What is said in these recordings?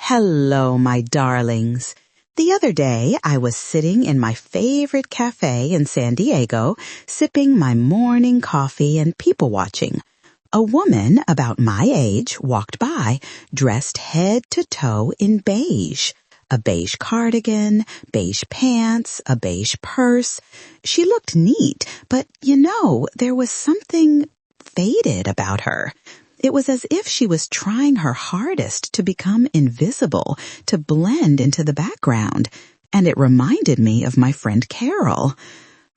Hello, my darlings. The other day, I was sitting in my favorite cafe in San Diego, sipping my morning coffee and people watching. A woman about my age walked by, dressed head to toe in beige. A beige cardigan, beige pants, a beige purse. She looked neat, but there was something faded about her. It was as if she was trying her hardest to become invisible, to blend into the background, and it reminded me of my friend Carol.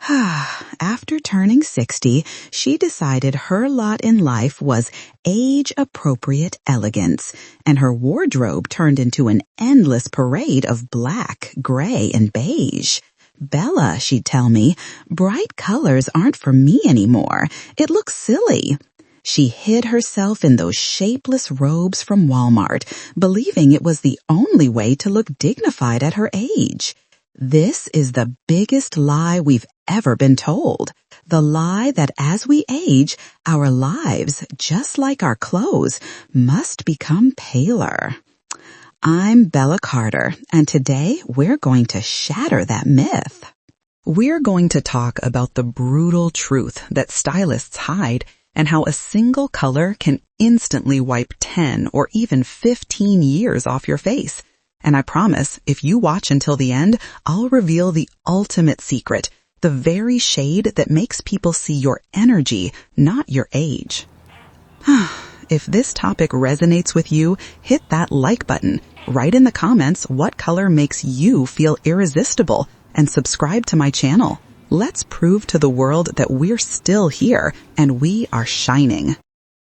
After turning 60, she decided her lot in life was age-appropriate elegance, and her wardrobe turned into an endless parade of black, gray, and beige. Bella, she'd tell me, bright colors aren't for me anymore. It looks silly. She hid herself in those shapeless robes from Walmart, believing it was the only way to look dignified at her age. This is the biggest lie we've ever been told. The lie that as we age, our lives, just like our clothes, must become paler. I'm Bella Carter, and today we're going to shatter that myth. We're going to talk about the brutal truth that stylists hide and how a single color can instantly wipe 10 or even 15 years off your face. And I promise, if you watch until the end, I'll reveal the ultimate secret, the very shade that makes people see your energy, not your age. If this topic resonates with you, hit that like button. Write in the comments what color makes you feel irresistible, and subscribe to my channel. Let's prove to the world that we're still here and we are shining.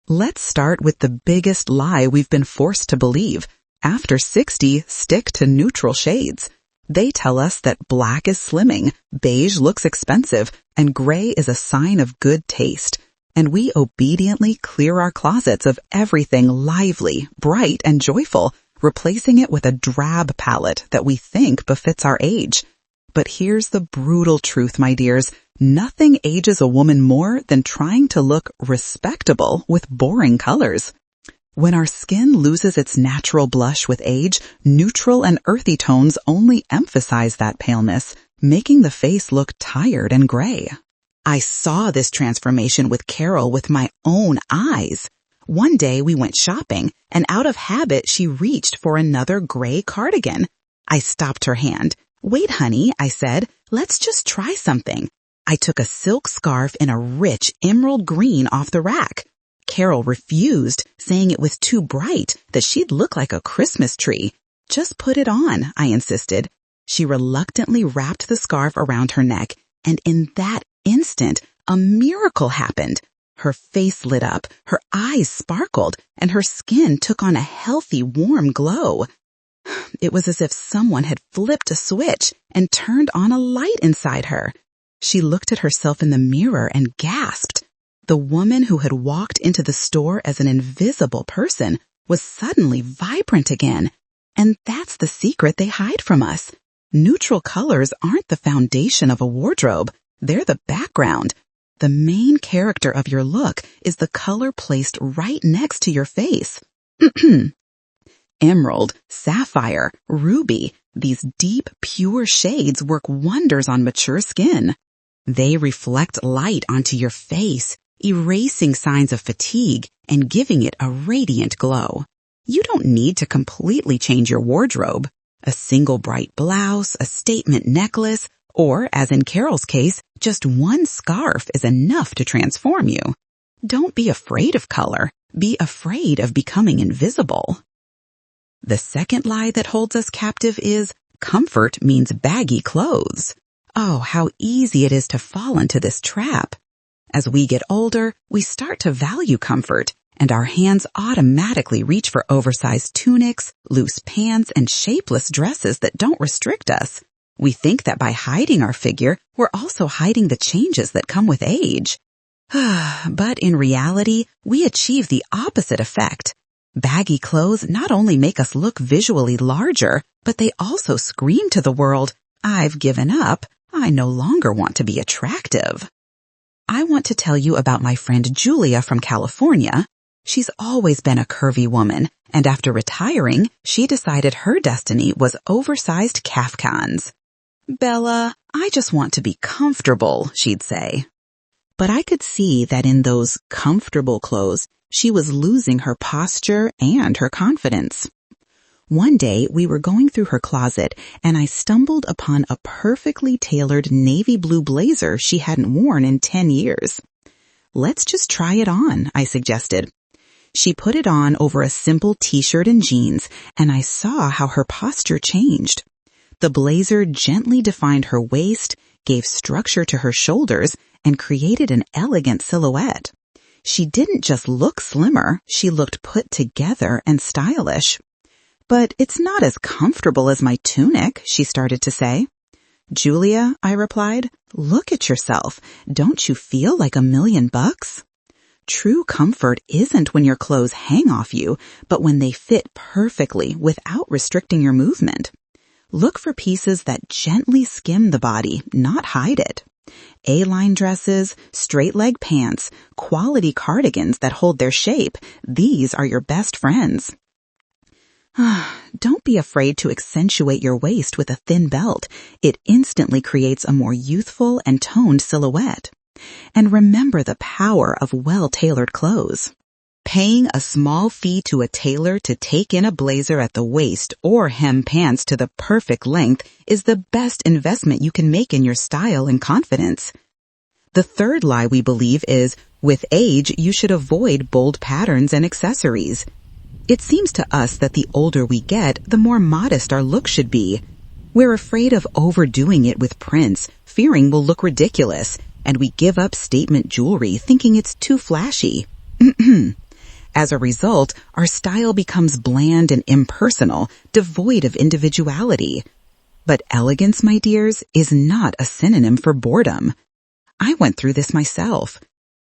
Let's start with the biggest lie we've been forced to believe. After 60, stick to neutral shades. They tell us that black is slimming, beige looks expensive, and gray is a sign of good taste. And we obediently clear our closets of everything lively, bright, and joyful, replacing it with a drab palette that we think befits our age. But here's the brutal truth, my dears. Nothing ages a woman more than trying to look respectable with boring colors. When our skin loses its natural blush with age, neutral and earthy tones only emphasize that paleness, making the face look tired and gray. I saw this transformation with Carol with my own eyes. One day we went shopping, and out of habit she reached for another gray cardigan. I stopped her hand. "Wait, honey," I said. "Let's just try something." I took a silk scarf in a rich emerald green off the rack. Carol refused, saying it was too bright, that she'd look like a Christmas tree. "Just put it on," I insisted. She reluctantly wrapped the scarf around her neck, and in that instant, a miracle happened. Her face lit up, her eyes sparkled, and her skin took on a healthy, warm glow. It was as if someone had flipped a switch and turned on a light inside her. She looked at herself in the mirror and gasped. The woman who had walked into the store as an invisible person was suddenly vibrant again. And that's the secret they hide from us. Neutral colors aren't the foundation of a wardrobe. They're the background. The main character of your look is the color placed right next to your face. Emerald, sapphire, ruby, these deep, pure shades work wonders on mature skin. They reflect light onto your face, erasing signs of fatigue and giving it a radiant glow. You don't need to completely change your wardrobe. A single bright blouse, a statement necklace, or, as in Carol's case, just one scarf is enough to transform you. Don't be afraid of color. Be afraid of becoming invisible. The second lie that holds us captive is comfort means baggy clothes. Oh, how easy it is to fall into this trap. As we get older, we start to value comfort, and our hands automatically reach for oversized tunics, loose pants, and shapeless dresses that don't restrict us. We think that by hiding our figure, we're also hiding the changes that come with age. But in reality, we achieve the opposite effect. Baggy clothes not only make us look visually larger, but they also scream to the world, "I've given up. I no longer want to be attractive." I want to tell you about my friend Julia from California. She's always been a curvy woman, and after retiring, she decided her destiny was oversized kafkans. "Bella, I just want to be comfortable," she'd say. But I could see that in those comfortable clothes, she was losing her posture and her confidence. One day, we were going through her closet, and I stumbled upon a perfectly tailored navy blue blazer she hadn't worn in 10 years. "Let's just try it on," I suggested. She put it on over a simple t-shirt and jeans, and I saw how her posture changed. The blazer gently defined her waist, gave structure to her shoulders, and created an elegant silhouette. She didn't just look slimmer, she looked put together and stylish. "But it's not as comfortable as my tunic," she started to say. "Julia," I replied, "look at yourself. Don't you feel like $1,000,000? True comfort isn't when your clothes hang off you, but when they fit perfectly without restricting your movement. Look for pieces that gently skim the body, not hide it. A-line dresses, straight-leg pants, quality cardigans that hold their shape, these are your best friends." Don't be afraid to accentuate your waist with a thin belt. It instantly creates a more youthful and toned silhouette. And remember the power of well-tailored clothes. Paying a small fee to a tailor to take in a blazer at the waist or hem pants to the perfect length is the best investment you can make in your style and confidence. The third lie we believe is, with age, you should avoid bold patterns and accessories. It seems to us that the older we get, the more modest our look should be. We're afraid of overdoing it with prints, fearing we'll look ridiculous, and we give up statement jewelry thinking it's too flashy. As a result, our style becomes bland and impersonal, devoid of individuality. But elegance, my dears, is not a synonym for boredom. I went through this myself.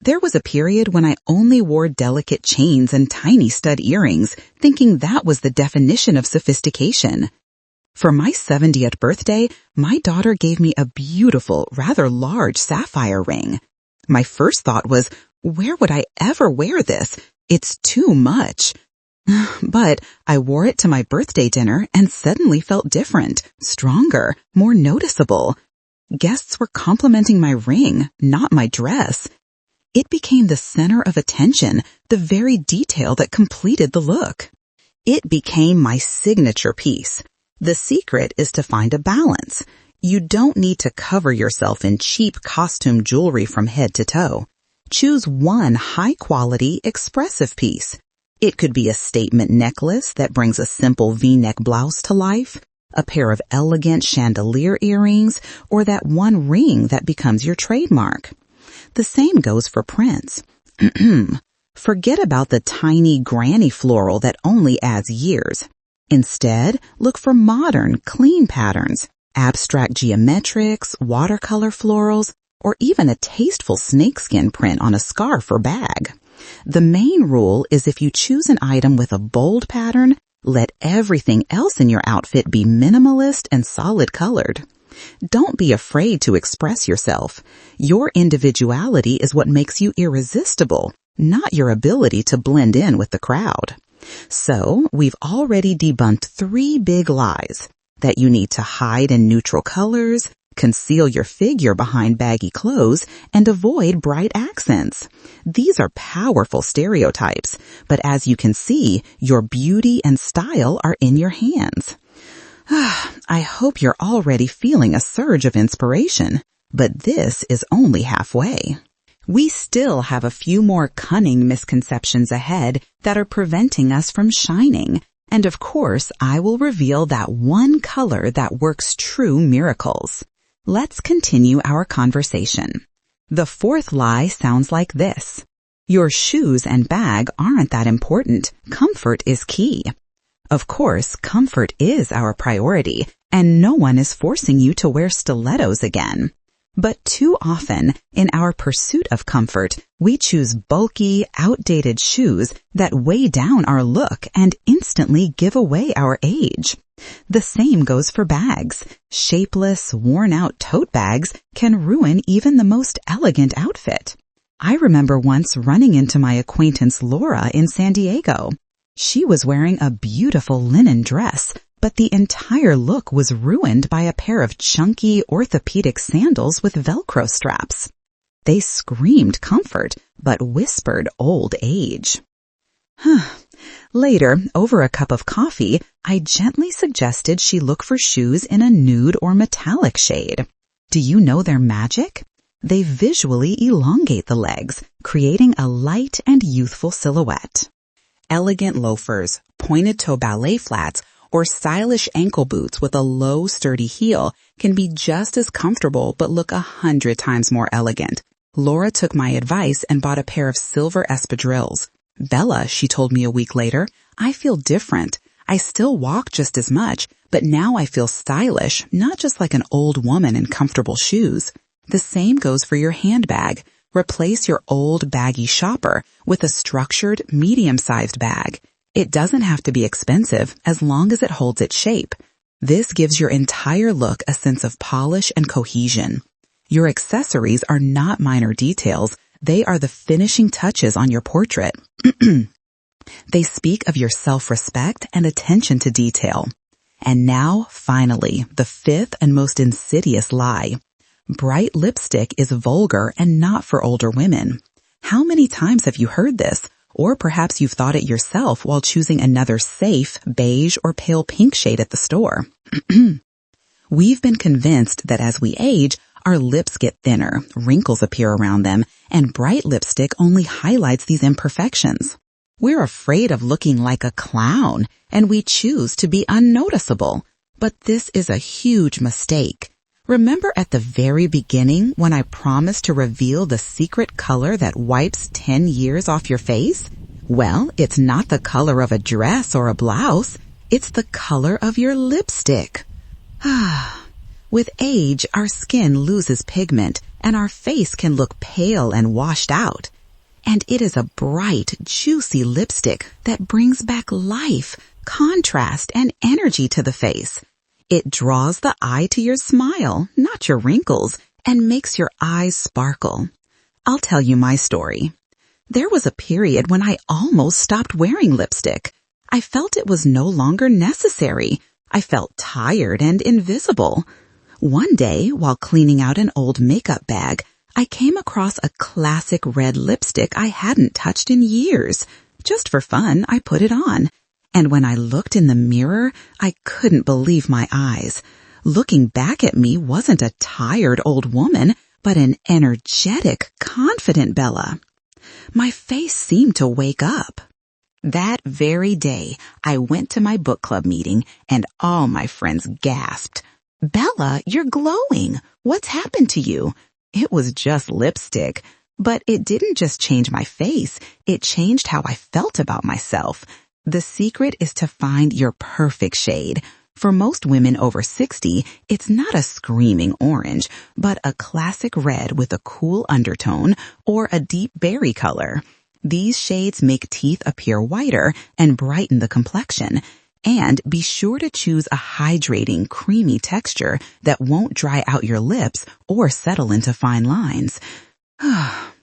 There was a period when I only wore delicate chains and tiny stud earrings, thinking that was the definition of sophistication. For my 70th birthday, my daughter gave me a beautiful, rather large sapphire ring. My first thought was, where would I ever wear this? It's too much. But I wore it to my birthday dinner and suddenly felt different, stronger, more noticeable. Guests were complimenting my ring, not my dress. It became the center of attention, the very detail that completed the look. It became my signature piece. The secret is to find a balance. You don't need to cover yourself in cheap costume jewelry from head to toe. Choose one high-quality, expressive piece. It could be a statement necklace that brings a simple V-neck blouse to life, a pair of elegant chandelier earrings, or that one ring that becomes your trademark. The same goes for prints. Forget about the tiny granny floral that only adds years. Instead, look for modern, clean patterns, abstract geometrics, watercolor florals, or even a tasteful snakeskin print on a scarf or bag. The main rule is if you choose an item with a bold pattern, let everything else in your outfit be minimalist and solid colored. Don't be afraid to express yourself. Your individuality is what makes you irresistible, not your ability to blend in with the crowd. So, we've already debunked 3 big lies: that you need to hide in neutral colors, conceal your figure behind baggy clothes, and avoid bright accents. These are powerful stereotypes, but as you can see, your beauty and style are in your hands. I hope you're already feeling a surge of inspiration, but this is only halfway. We still have a few more cunning misconceptions ahead that are preventing us from shining, and of course, I will reveal that one color that works true miracles. Let's continue our conversation. The 4th lie sounds like this: your shoes and bag aren't that important. Comfort is key. Of course, comfort is our priority, and no one is forcing you to wear stilettos again. But too often, in our pursuit of comfort, we choose bulky, outdated shoes that weigh down our look and instantly give away our age. The same goes for bags. Shapeless, worn-out tote bags can ruin even the most elegant outfit. I remember once running into my acquaintance Laura in San Diego. She was wearing a beautiful linen dress, but the entire look was ruined by a pair of chunky orthopedic sandals with Velcro straps. They screamed comfort, but whispered old age. Later, over a cup of coffee, I gently suggested she look for shoes in a nude or metallic shade. Do you know their magic? They visually elongate the legs, creating a light and youthful silhouette. Elegant loafers, pointed-toe ballet flats, or stylish ankle boots with a low, sturdy heel can be just as comfortable but look 100 times more elegant. Laura took my advice and bought a pair of silver espadrilles. Bella, she told me a week later, I feel different. I still walk just as much, but now I feel stylish, not just like an old woman in comfortable shoes. The same goes for your handbag. Replace your old baggy shopper with a structured, medium-sized bag. It doesn't have to be expensive as long as it holds its shape. This gives your entire look a sense of polish and cohesion. Your accessories are not minor details. They are the finishing touches on your portrait. They speak of your self-respect and attention to detail. And now, finally, the fifth and most insidious lie. Bright lipstick is vulgar and not for older women. How many times have you heard this? Or perhaps you've thought it yourself while choosing another safe beige or pale pink shade at the store. We've been convinced that as we age, our lips get thinner, wrinkles appear around them, and bright lipstick only highlights these imperfections. We're afraid of looking like a clown, and we choose to be unnoticeable. But this is a huge mistake. Remember at the very beginning when I promised to reveal the secret color that wipes 10 years off your face? Well, it's not the color of a dress or a blouse. It's the color of your lipstick. With age, our skin loses pigment and our face can look pale and washed out. And it is a bright, juicy lipstick that brings back life, contrast, and energy to the face. It draws the eye to your smile, not your wrinkles, and makes your eyes sparkle. I'll tell you my story. There was a period when I almost stopped wearing lipstick. I felt it was no longer necessary. I felt tired and invisible. One day, while cleaning out an old makeup bag, I came across a classic red lipstick I hadn't touched in years. Just for fun, I put it on. And when I looked in the mirror, I couldn't believe my eyes. Looking back at me wasn't a tired old woman, but an energetic, confident Bella. My face seemed to wake up. That very day, I went to my book club meeting, and all my friends gasped. "Bella, you're glowing. What's happened to you?" It was just lipstick. But it didn't just change my face. It changed how I felt about myself. The secret is to find your perfect shade. For most women over 60, it's not a screaming orange, but a classic red with a cool undertone or a deep berry color. These shades make teeth appear whiter and brighten the complexion. And be sure to choose a hydrating, creamy texture that won't dry out your lips or settle into fine lines.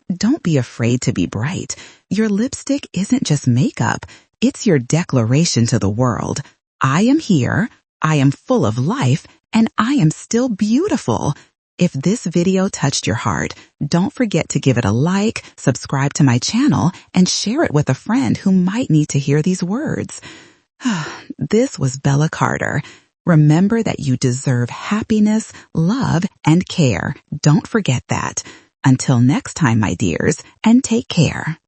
Don't be afraid to be bright. Your lipstick isn't just makeup. It's your declaration to the world. I am here, I am full of life, and I am still beautiful. If this video touched your heart, don't forget to give it a like, subscribe to my channel, and share it with a friend who might need to hear these words. This was Bella Carter. Remember that you deserve happiness, love, and care. Don't forget that. Until next time, my dears, and take care.